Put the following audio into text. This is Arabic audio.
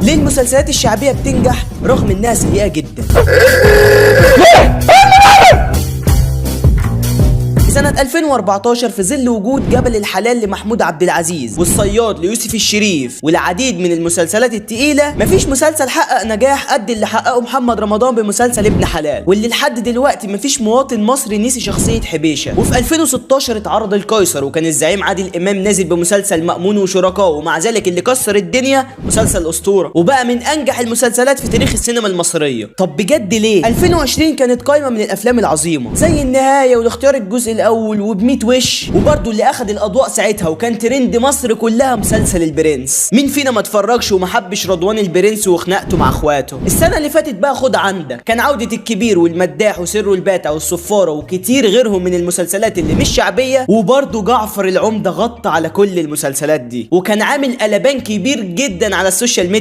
ليه المسلسلات الشعبية بتنجح رغم انها سيئة جدا؟ سنة 2014 في ظل وجود جبل الحلال لمحمود عبد العزيز والصياد ليوسف الشريف والعديد من المسلسلات التقيلة، مفيش مسلسل حقق نجاح قد اللي حققه محمد رمضان بمسلسل ابن حلال، واللي لحد دلوقتي مفيش مواطن مصري نسي شخصية حبيشة. وفي 2016 اتعرض القيصر وكان الزعيم عادل امام نازل بمسلسل مأمون وشركائه، ومع ذلك اللي كسر الدنيا مسلسل الأسطورة وبقى من انجح المسلسلات في تاريخ السينما المصرية. طب بجد ليه؟ 2020 كانت قايمة من الافلام العظيمة زي النهاية والاختيار الجزء الاول وبميت وش، وبرضه اللي اخد الاضواء ساعتها وكان ترند مصر كلها مسلسل البرنس. مين فينا ما اتفرجش وما حبش رضوان البرنس وخناقته مع اخواته؟ السنه اللي فاتت بقى خد عندك كان عودة الكبير والمداح وسر الباتع والصفاره وكتير غيرهم من المسلسلات اللي مش شعبيه، وبرضه جعفر العمدة غطى على كل المسلسلات دي وكان عامل قلبان كبير جدا على السوشيال ميديا.